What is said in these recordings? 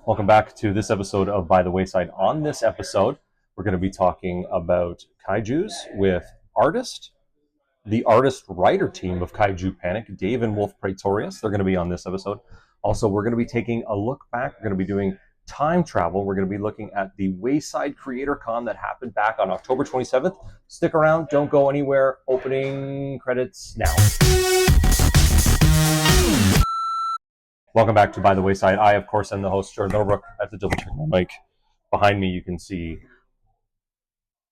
Welcome back to this episode of By the Wayside. On this episode, we're going to be talking about kaijus with the artist-writer team of Kaiju Panic, Dave and Wolf Praetorius. They're going to be on this episode. Also, we're going to be taking a look back. We're going to be doing time travel. We're going to be looking at the Wayside Creator Con that happened back on October 27th. Stick around. Don't go anywhere. Opening credits now. Welcome back to By the Wayside. I, of course, am the host, Jordan Overbrook. I have to double check my mic. Behind me, you can see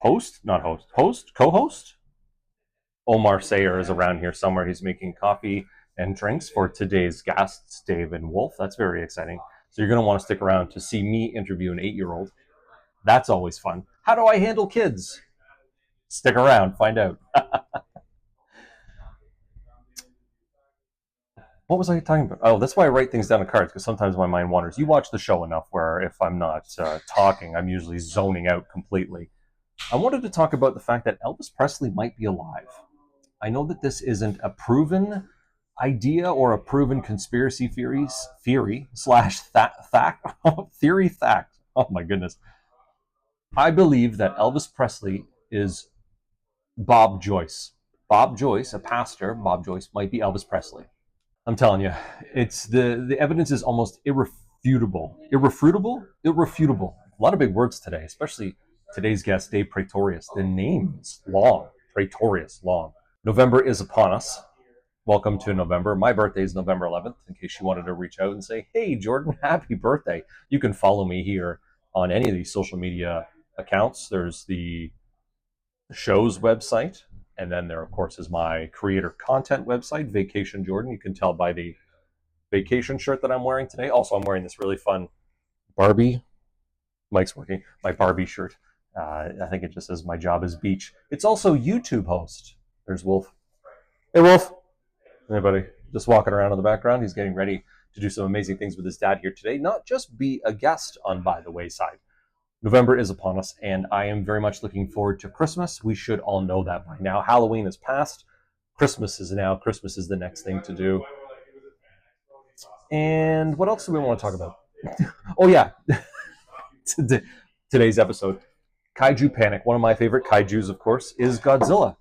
co-host. Omar Sayer is around here somewhere. He's making coffee and drinks for today's guests, Dave and Wolf. That's very exciting. So you're going to want to stick around to see me interview an 8-year-old. That's always fun. How do I handle kids? Stick around, find out. What was I talking about? Oh, that's why I write things down on cards, because sometimes my mind wanders. You watch the show enough where if I'm not talking, I'm usually zoning out completely. I wanted to talk about the fact that Elvis Presley might be alive. I know that this isn't a proven idea or a proven conspiracy theory slash fact. Oh my goodness. I believe that Elvis Presley is Bob Joyce. Bob Joyce, a pastor, Bob Joyce might be Elvis Presley. I'm telling you, it's the evidence is almost irrefutable. Irrefutable. A lot of big words today, especially today's guest, Dave Praetorius. The name's long. Praetorius, long. November is upon us. Welcome to November. My birthday is November 11th, in case you wanted to reach out and say, hey, Jordan, happy birthday. You can follow me here on any of these social media accounts. There's the show's website. And then there, of course, is my creator content website, Vacation Jordan. You can tell by the vacation shirt that I'm wearing today. Also, I'm wearing this really fun Barbie. Mic's working. My Barbie shirt. I think it just says my job is beach. It's also YouTube host. There's Wolf. Hey, Wolf. Anybody just walking around in the background? He's getting ready to do some amazing things with his dad here today. Not just be a guest on By the Wayside. November is upon us, and I am very much looking forward to Christmas. We should all know that by now. Halloween is past. Christmas is now. Christmas is the next thing to do. And what else do we want to talk about? Oh, yeah. Today's episode. Kaiju Panic. One of my favorite kaijus, of course, is Godzilla.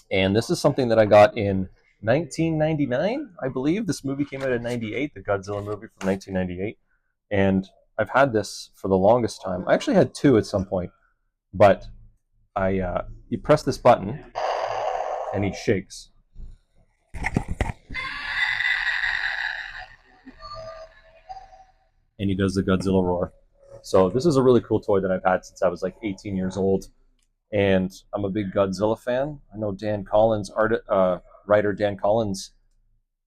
And this is something that I got in 1999, I believe. This movie came out in 98, the Godzilla movie from 1998. And I've had this for the longest time. I actually had two at some point, but you press this button and he shakes. And he does the Godzilla roar. So this is a really cool toy that I've had since I was like 18 years old. And I'm a big Godzilla fan. I know Dan Collins, writer Dan Collins,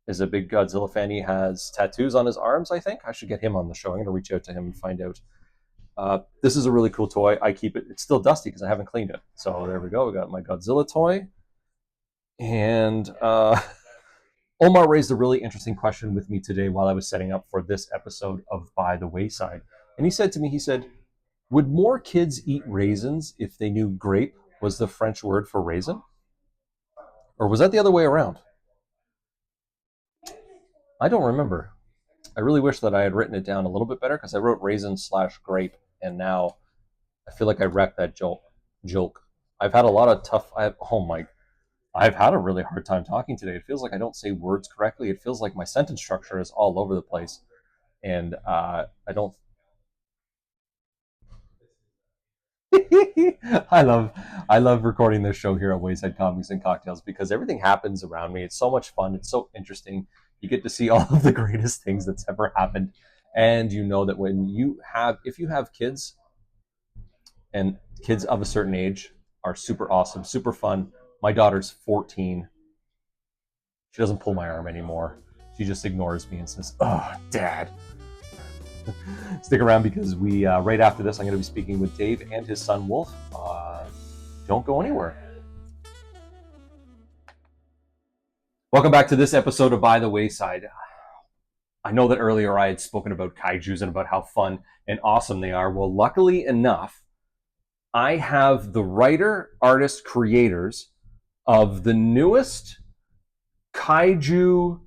is a big Godzilla fan. He has tattoos on his arms, I think. I should get him on the show. I'm going to reach out to him and find out. This is a really cool toy. I keep it. It's still dusty because I haven't cleaned it. So there we go. We got my Godzilla toy. And Omar raised a really interesting question with me today while I was setting up for this episode of By the Wayside. And he said to me, would more kids eat raisins if they knew grape was the French word for raisin? Or was that the other way around? I don't remember. I really wish that I had written it down a little bit better because I wrote raisin/grape, and now I feel like I wrecked that joke. I've had a lot of tough. I've had a really hard time talking today. It feels like I don't say words correctly. It feels like my sentence structure is all over the place, and I don't. I love recording this show here at Wayside Comics and Cocktails because everything happens around me. It's so much fun. It's so interesting. You get to see all of the greatest things that's ever happened. And you know that if you have kids, and kids of a certain age are super awesome, super fun. My daughter's 14. She doesn't pull my arm anymore. She just ignores me and says, "Oh, Dad." Stick around because right after this, I'm going to be speaking with Dave and his son, Wolf. Don't go anywhere. Welcome back to this episode of By the Wayside. I know that earlier I had spoken about kaijus and about how fun and awesome they are. Well, luckily enough, I have the writer, artist, creators of the newest kaiju,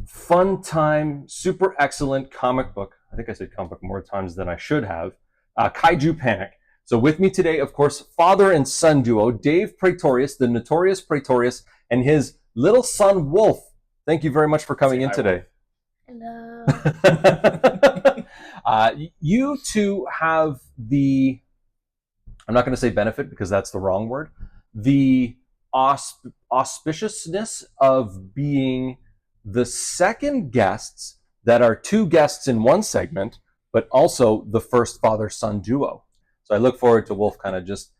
fun time, super excellent comic book I think I said comic book more times than I should have. Kaiju Panic. So with me today, of course, father and son duo, Dave Praetorius, the notorious Praetorius, and his little son, Wolf. Thank you very much for coming in today. Hello. You two have the, I'm not going to say benefit because that's the wrong word, the auspiciousness of being the second guests that are two guests in one segment, but also the first father-son duo. So I look forward to Wolf kind of just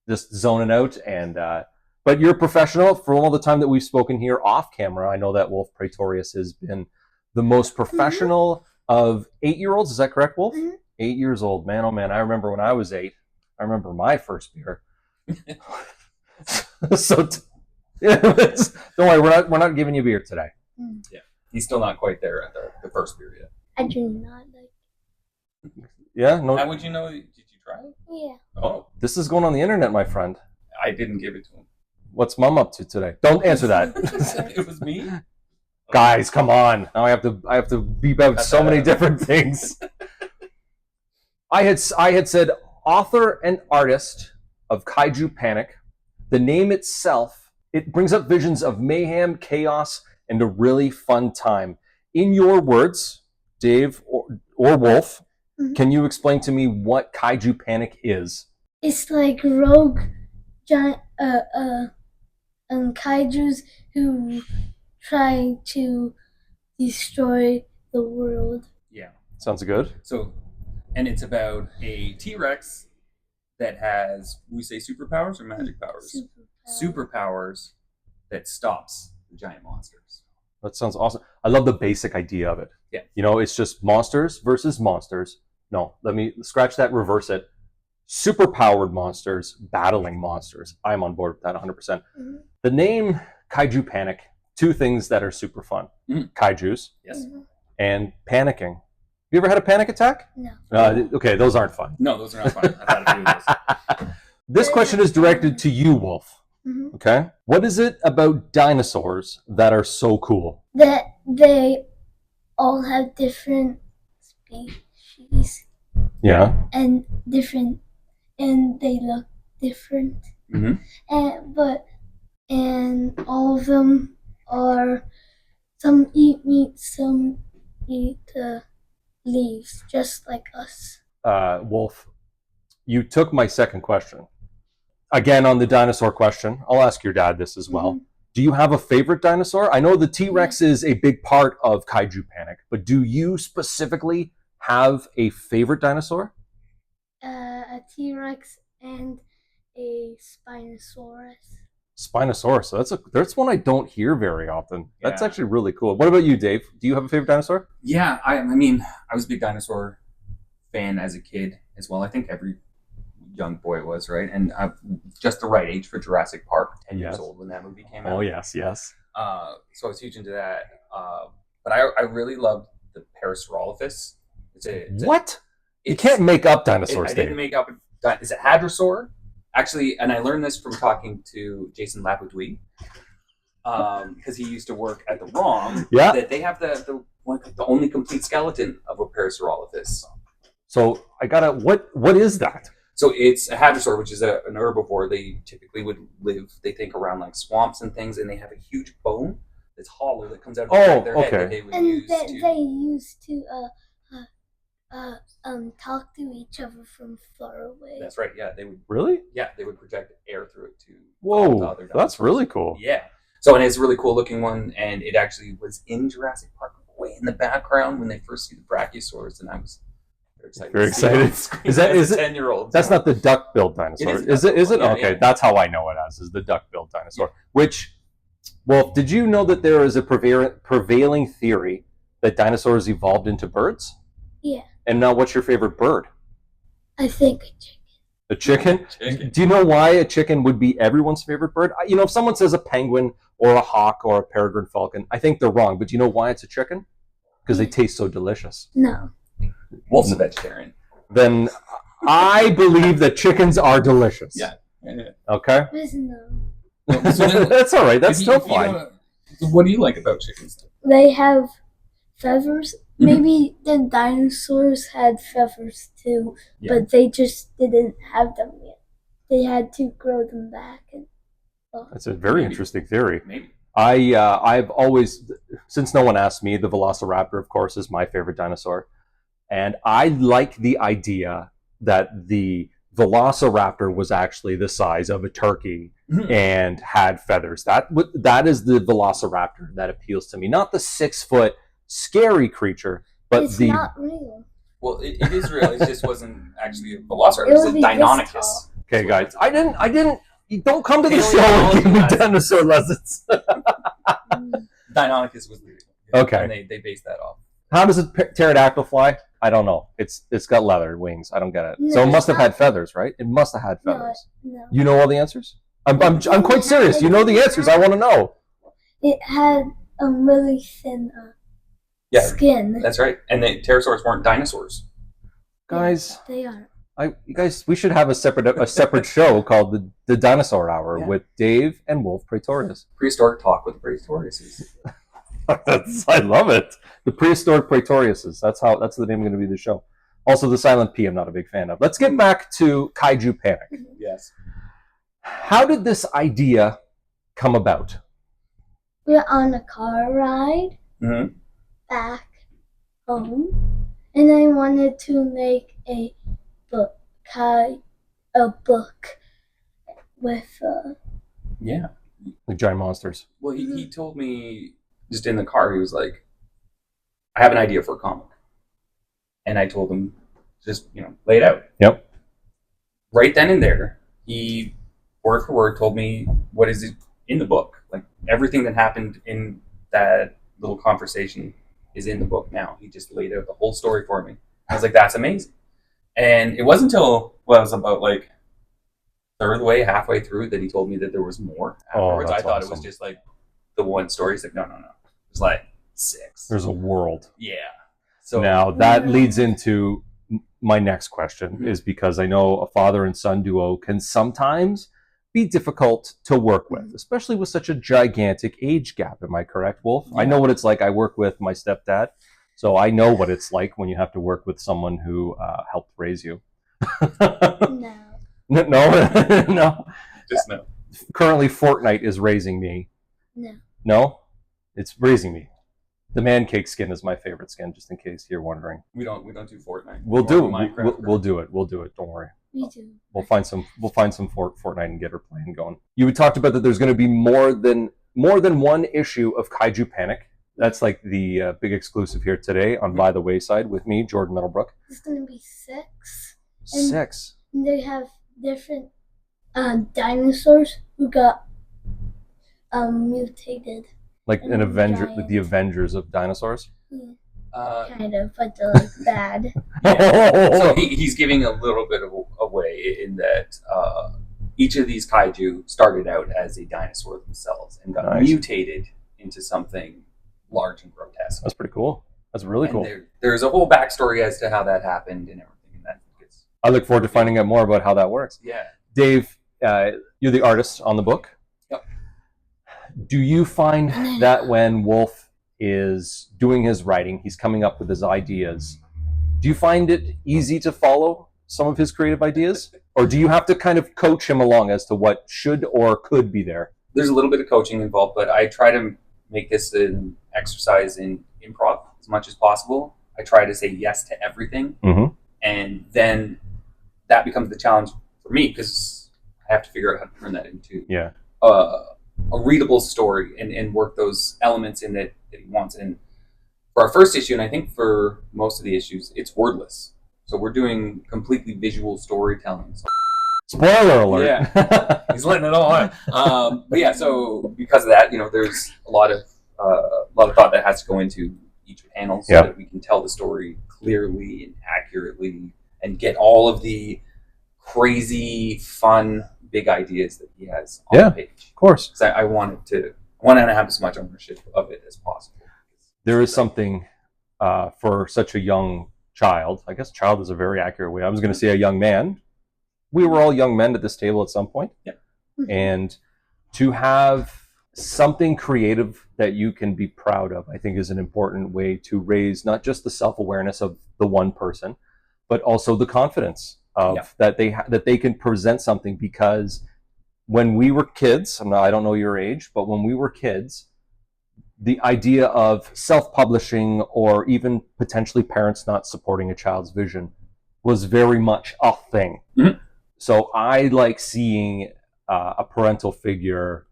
zoning out. And but you're a professional. For all the time that we've spoken here off camera, I know that Wolf Praetorius has been the most professional of 8-year-olds. Is that correct, Wolf? 8 years old. Man, oh man, I remember when I was 8. I remember my first beer. So don't worry, we're not giving you beer today. Yeah, he's still not quite there at the first beer yet. I do not like. Yeah, no. How would you know? Did you try it? Yeah. Oh, This is going on the internet, my friend. I didn't give it to him. What's Mom up to today? Don't answer that. It was me. Guys, come on. Now I have to beep out so many different things. I had said author and artist of Kaiju Panic. The name itself, it brings up visions of mayhem, chaos, and a really fun time. In your words, Dave or Wolf, can you explain to me what Kaiju Panic is? It's like rogue giant kaijus who try to destroy the world. Yeah. Sounds good. So, and it's about a T-Rex that has, we say superpowers or magic powers? Superpowers that stops the giant monsters. That sounds awesome. I love the basic idea of it. Yeah. You know, it's just monsters versus monsters. No, let me scratch that, reverse it. Superpowered monsters battling monsters. I'm on board with that 100%. The name Kaiju Panic, two things that are super fun. Kaijus. Yes. And panicking. You ever had a panic attack? No. Okay, those aren't fun. No, those are not fun. I've had a few of those. This question is directed to you, Wolf. Okay? What is it about dinosaurs that are so cool? That they all have different species. Yeah. And they look different. And all of them are, some eat meat, some eat leaves, just like us. Wolf, you took my second question. Again, on the dinosaur question, I'll ask your dad this as well. Do you have a favorite dinosaur? I know the T-Rex is a big part of Kaiju Panic, but do you specifically have a favorite dinosaur? A T-Rex and a Spinosaurus. Spinosaurus. That's one I don't hear very often. That's Yeah. actually really cool. What about you, Dave? Do you have a favorite dinosaur? Yeah, I mean, I was a big dinosaur fan as a kid as well. I think every young boy was, right? And I'm just the right age for Jurassic Park, 10 years old when that movie came out. Oh, yes. So I was huge into that. But I really loved the Parasaurolophus. What? You can't make up dinosaurs, I Dave. didn't make up. It's a hadrosaur. Actually, and I learned this from talking to Jason Lapouille, because he used to work at the ROM. Yeah. That they have the only complete skeleton of a Parasaurolophus. So I gotta. What is that? So it's a hadrosaur, which is an herbivore. They typically would live, they think, around like swamps and things, and they have a huge bone that's hollow that comes out of their head that they would use they used to talk to each other from far away. That's right. Yeah, they would. Really? Yeah, they would project air through it to. Whoa, to other that's dinosaurs. really cool. Yeah. So, and it's a really cool looking one, and it actually was in Jurassic Park, way in the background when they first see the Brachiosaurus, and I was very excited. Is that a 10-year-old? That's not the duck-billed dinosaur. Is it? Yeah, Okay, yeah. that's how I know it as, is the duck-billed dinosaur. Yeah. Which, well, did you know that there is a prevailing theory that dinosaurs evolved into birds? Yeah. And now, what's your favorite bird? I think A chicken? Do you know why a chicken would be everyone's favorite bird? You know, if someone says a penguin or a hawk or a peregrine falcon, I think they're wrong. But do you know why it's a chicken? Because they taste so delicious. No. Wolf's a vegetarian. Then I believe that chickens are delicious. Yeah. Okay? No. That's all right. That's still fine. What do you like about chickens? They have feathers maybe the dinosaurs had feathers too, Yeah. but they just didn't have them yet. They had to grow them back. And That's a very Maybe. interesting theory. Maybe. I've always, since no one asked me, the Velociraptor, of course, is my favorite dinosaur, and I like the idea that the Velociraptor was actually the size of a turkey and had feathers. That is the Velociraptor that appeals to me, not the 6 foot scary creature, but it's the not real. Well, it is real. It just wasn't actually a velociraptor. It It was a would be this Deinonychus. tall. okay, guys. I didn't. You don't come to the show Paleontology and give me lesson. dinosaur lessons. Deinonychus was the Okay. And they based that off. How does a pterodactyl fly? I don't know. It's got leather wings. I don't get it. So it No, must have it's had not. feathers, right? It must have had No, feathers. no. You know all the answers? I'm quite serious. You know the answers. I want to know. It had a really thin Yeah, skin. that's right. And the pterosaurs weren't dinosaurs. Guys, They are. you guys, we should have a separate show called the Dinosaur Hour Yeah. with Dave and Wolf Praetorius. Prehistoric talk with Praetorius. I love it. The prehistoric Praetoriuses. That's the name going to be the show. Also, the silent P. I'm not a big fan of. Let's get back to Kaiju Panic. Yes. How did this idea come about? We're on a car ride Mm-hmm. back home, and I wanted to make a book with Yeah. Like giant monsters. Well, he told me just in the car, he was like, I have an idea for a comic. And I told him, just, lay it out. Yep. Right then and there, he, word for word, told me what is in the book. Like, everything that happened in that little conversation is in the book now. He just laid out the whole story for me. I was like, that's amazing. And it wasn't until, I was about like third way, halfway through, that he told me that there was more afterwards. I that's thought it awesome. was just like the one story. He's like, no. It was like 6. There's a world. Yeah. So Now, that leads into my next question, is because I know a father and son duo can sometimes be difficult to work with, especially with such a gigantic age gap. Am I correct, Wolf? Yeah. I know what it's like. I work with my stepdad, so I know what it's like when you have to work with someone who helped raise you. no. No. just no. Currently, Fortnite is raising me. No. No? It's raising me. The man cake skin is my favorite skin, just in case you're wondering. We don't do Fortnite. We'll do it. Minecraft. We'll do it. We'll do it. Don't worry. We do. We'll find some Fortnite and get her playing going. You had talked about that there's going to be more than one issue of Kaiju Panic. That's like the big exclusive here today on By the Wayside with me, Jordan Middlebrook. It's gonna be 6. 6. And they have different dinosaurs who got mutated. Like an Avenger, Giant. like the Avengers of dinosaurs. Kind of, but they're like bad. So he's giving a little bit of away in that each of these kaiju started out as a dinosaur themselves and got Nice. mutated into something large and grotesque. That's pretty cool. That's really cool. There's a whole backstory as to how that happened and everything. And that gets, I look forward to finding out more about how that works. yeah. Dave, you're the artist on the book. Yep. Do you find that when Wolf is doing his writing, he's coming up with his ideas, do you find it easy to follow some of his creative ideas? Or do you have to kind of coach him along as to what should or could be there? There's a little bit of coaching involved, but I try to make this an exercise in improv as much as possible. I try to say yes to everything. Mm-hmm. And then that becomes the challenge for me because I have to figure out how to turn that into a readable story and work those elements in that he wants. And for our first issue, and I think for most of the issues, it's wordless. So we're doing completely visual storytelling. So, Spoiler alert. yeah, he's letting it all out. But yeah, so because of that, there's a lot of thought that has to go into each panel so that we can tell the story clearly and accurately and get all of the crazy, fun, big ideas that he has on the page. Of course. Because I want to have as much ownership of it as possible. There is something for such a young child. I guess child is a very accurate way. I was going to say a young man. We were all young men at this table at some point. Yep. And to have something creative that you can be proud of, I think, is an important way to raise not just the self-awareness of the one person, but also the confidence of that they can present something. Because when we were kids, I don't know your age, but when we were kids, the idea of self-publishing or even potentially parents not supporting a child's vision was very much a thing. Mhm. So I like seeing a parental figure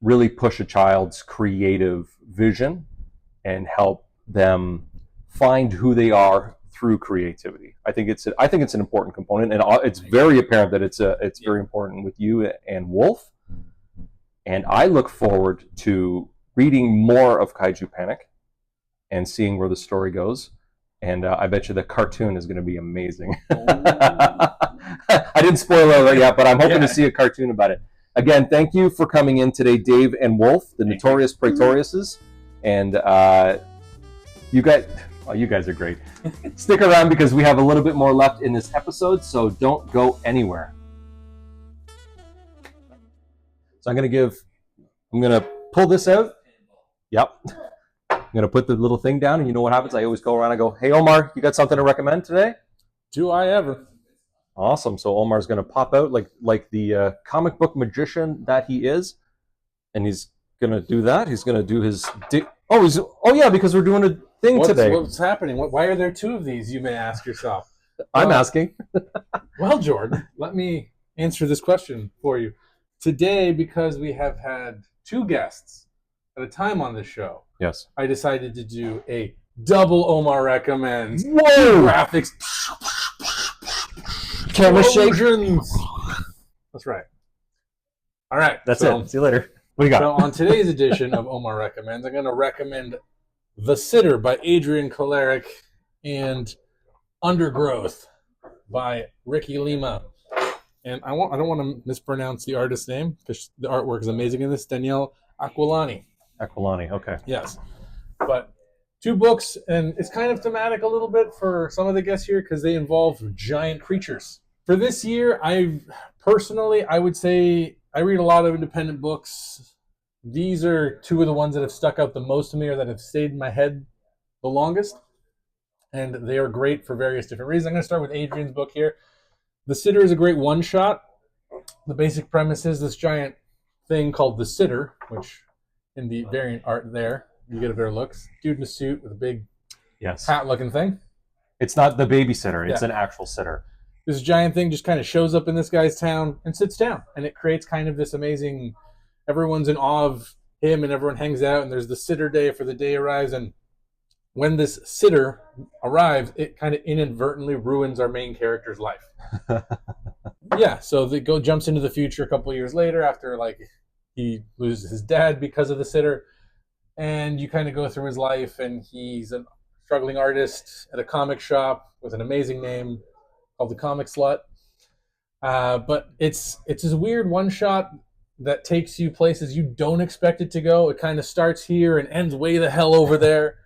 really push a child's creative vision and help them find who they are through creativity. I think it's an important component, and it's very apparent that it's very important with you and Wolf. And I look forward to reading more of Kaiju Panic and seeing where the story goes. And I bet you the cartoon is going to be amazing. I didn't spoil it yet, but I'm hoping to see a cartoon about it. Again, thank you for coming in today, Dave and Wolf, the notorious Praetoriuses. And you guys are great. Stick around because we have a little bit more left in this episode, so don't go anywhere. So I'm going to pull this out. Yep. I'm going to put the little thing down, and you know what happens? I always go around and go, hey, Omar, you got something to recommend today? Do I ever? Awesome. So Omar's going to pop out like the comic book magician that he is, and he's going to do that. He's going to do his... Oh, yeah, because we're doing a thing today. What's happening? Why are there two of these, you may ask yourself? I'm asking. Well, Jordan, let me answer this question for you. Today, because we have had two guests at a time on this show, Yes. I decided to do a double Omar recommends. Whoa! Graphics. Camera shake. Explosions. That's right. All right. That's it. See you later. What do you got? So on today's edition of Omar Recommends, I'm going to recommend The Sitter by Adrian Kolaric and Undergrowth by Ricky Lima. And I don't want to mispronounce the artist's name because the artwork is amazing in this. Danielle Aquilani. Aquilani, okay. Yes. But two books, and it's kind of thematic a little bit for some of the guests here because they involve giant creatures. For this year, I would say I read a lot of independent books. These are two of the ones that have stuck out the most to me or that have stayed in my head the longest. And they are great for various different reasons. I'm going to start with Adrian's book here. The Sitter is a great one-shot. The basic premise is this giant thing called the Sitter, which in the variant art there, you get a better look. Dude in a suit with a big hat-looking thing. It's not the babysitter. It's an actual sitter. This giant thing just kind of shows up in this guy's town and sits down. And it creates kind of this amazing... Everyone's in awe of him and everyone hangs out. And there's the Sitter Day for the day arrives. And when this sitter arrives, it kind of inadvertently ruins our main character's life. So they jumps into the future a couple of years later after he loses his dad because of the sitter. And you kind of go through his life, and he's a struggling artist at a comic shop with an amazing name called The Comic Slut. But it's this weird one-shot that takes you places you don't expect it to go. It kind of starts here and ends way the hell over there.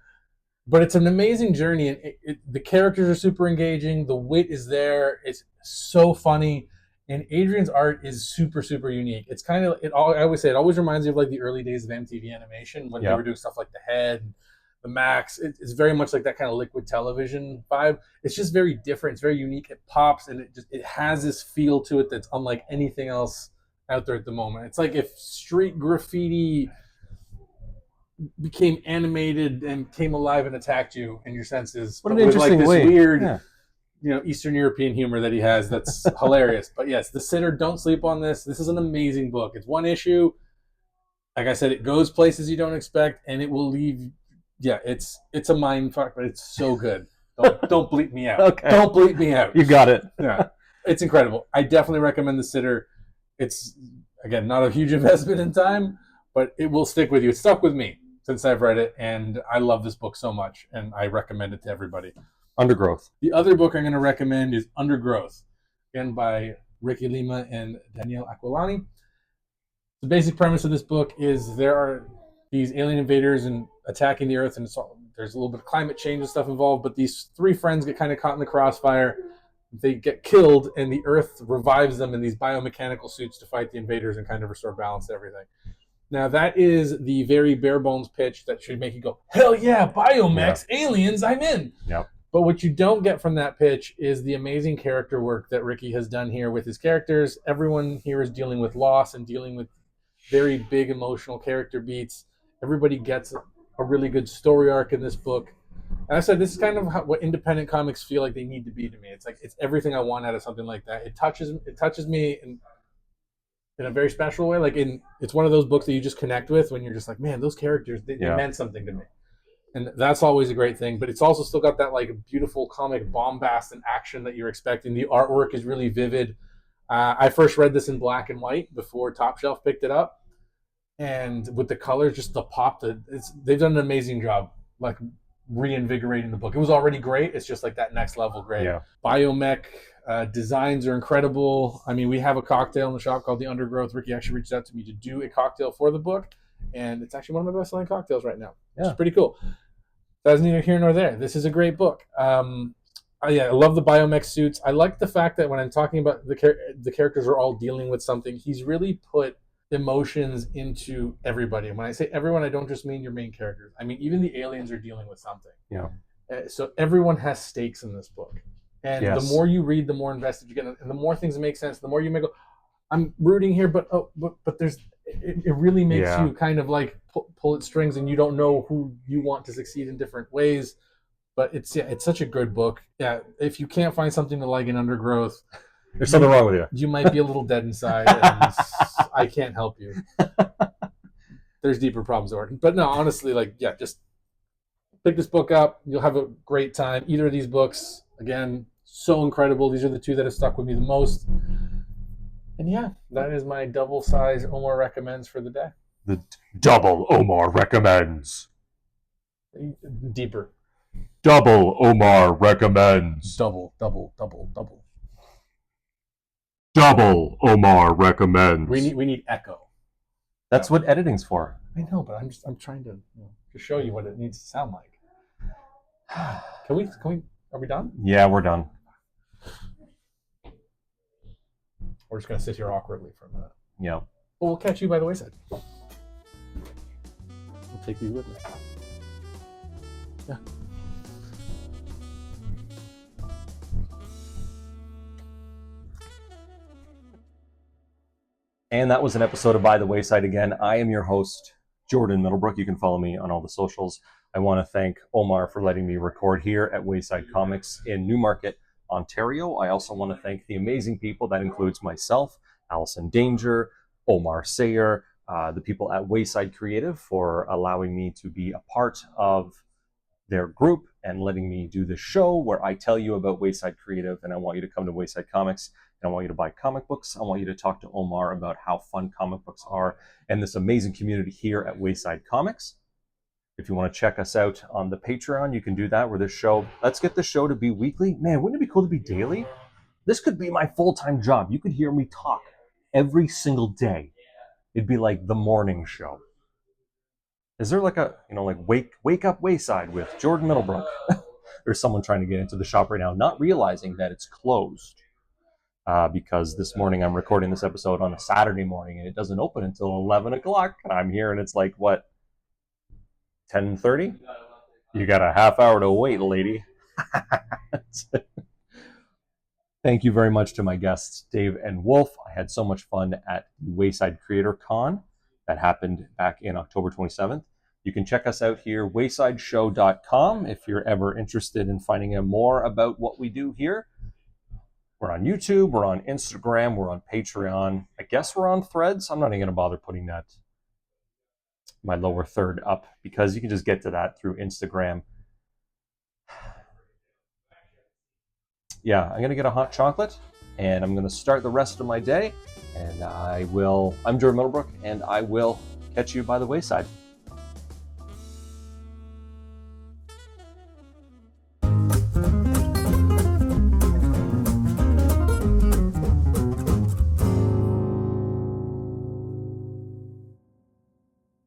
But it's an amazing journey, and the characters are super engaging. The wit is there. It's so funny. And Adrian's art is super, super unique. It's kind of, I always say, it always reminds me of the early days of MTV animation when they were doing stuff like The Head, The Max. It's very much like that kind of liquid television vibe. It's just very different. It's very unique. It pops, and it has this feel to it that's unlike anything else out there at the moment. It's like if street graffiti became animated and came alive and attacked you in your senses. What an interesting way. Weird... Eastern European humor that he has that's hilarious. But yes, The Sitter, don't sleep on this. This is an amazing book. It's one issue. Like I said, it goes places you don't expect, and it will leave... Yeah, it's a mind fuck, but it's so good. Don't bleep me out. Okay. Don't bleep me out. You got it. Yeah, it's incredible. I definitely recommend The Sitter. It's, again, not a huge investment in time, but it will stick with you. It's stuck with me since I've read it, and I love this book so much, and I recommend it to everybody. Undergrowth. The other book I'm going to recommend is Undergrowth, again by Ricky Lima and Danielle Aquilani. The basic premise of this book is there are these alien invaders and attacking the Earth, and there's a little bit of climate change and stuff involved, but these three friends get kind of caught in the crossfire. They get killed, and the Earth revives them in these biomechanical suits to fight the invaders and kind of restore balance to everything. Now that is the very bare bones pitch that should make you go, hell yeah, biomechs, aliens, I'm in. Yep. But what you don't get from that pitch is the amazing character work that Ricky has done here with his characters. Everyone here is dealing with loss and dealing with very big emotional character beats. Everybody gets a really good story arc in this book. And I said, this is kind of what independent comics feel like they need to be to me. It's like, it's everything I want out of something like that. It touches me in a very special way. It's one of those books that you just connect with when you're just like, man, those characters, they meant something to me. And that's always a great thing. But it's also still got that like beautiful comic bombast and action that you're expecting. The artwork is really vivid. I first read this in black and white before Top Shelf picked it up. And with the colors, just the pop, they've done an amazing job, like reinvigorating the book. It was already great. It's just like that next level great. Yeah. Biomech designs are incredible. I mean, we have a cocktail in the shop called The Undergrowth. Ricky actually reached out to me to do a cocktail for the book. And it's actually one of my best-selling cocktails right now. Yeah. It's pretty cool. That's neither here nor there. This is a great book. I love the biomech suits. I like the fact that when I'm talking about the characters are all dealing with something, he's really put emotions into everybody. And when I say everyone, I don't just mean your main characters. I mean, even the aliens are dealing with something. Yeah. So everyone has stakes in this book. And Yes. the more you read, the more invested you get. And the more things make sense, the more you may go, I'm rooting here, but there's, it really makes you kind of like pull at strings, and you don't know who you want to succeed in different ways. But it's such a good book. Yeah, if you can't find something to like in Undergrowth, There's something wrong with you. You might be a little dead inside, and I can't help you. There's deeper problems, Orton. But no, honestly, just pick this book up. You'll have a great time. Either of these books, again, so incredible. These are the two that have stuck with me the most. And yeah, that is my double size Omar recommends for the day. The double Omar recommends. Deeper. Double Omar recommends. Double. Double Omar recommends. We need echo. That's what editing's for. I know, but I'm trying to to show you what it needs to sound like. Can we? Are we done? Yeah, we're done. We're just gonna sit here awkwardly for a minute. Yeah. Well, we'll catch you by the wayside. I'll take you with me. Yeah. And that was an episode of By the Wayside again. I am your host, Jordan Middlebrook. You can follow me on all the socials. I want to thank Omar for letting me record here at Wayside Comics in Newmarket, Ontario. I also want to thank the amazing people. That includes myself, Allison Danger, Omar Sayer, the people at Wayside Creative for allowing me to be a part of their group and letting me do this show where I tell you about Wayside Creative, and I want you to come to Wayside Comics, and I want you to buy comic books. I want you to talk to Omar about how fun comic books are and this amazing community here at Wayside Comics. If you want to check us out on the Patreon, you can do that. Where this show, let's get the show to be weekly. Man, wouldn't it be cool to be daily? This could be my full-time job. You could hear me talk every single day. It'd be like the morning show. Is there like a, wake up Wayside with Jordan Middlebrook? There's someone trying to get into the shop right now, not realizing that it's closed. Because this morning I'm recording this episode on a Saturday morning and it doesn't open until 11 o'clock. And I'm here and it's like, what, 10:30? You got a half hour to wait, lady. Thank you very much to my guests, Dave and Wolf. I had so much fun at the Wayside Creator Con that happened back in October 27th. You can check us out here, waysideshow.com, if you're ever interested in finding out more about what we do here. We're on YouTube, we're on Instagram, we're on Patreon. I guess we're on Threads. I'm not even going to bother putting that, my lower third up, because you can just get to that through Instagram. Yeah, I'm going to get a hot chocolate, and I'm going to start the rest of my day, and I'm Jordan Middlebrook, and I will catch you by the wayside.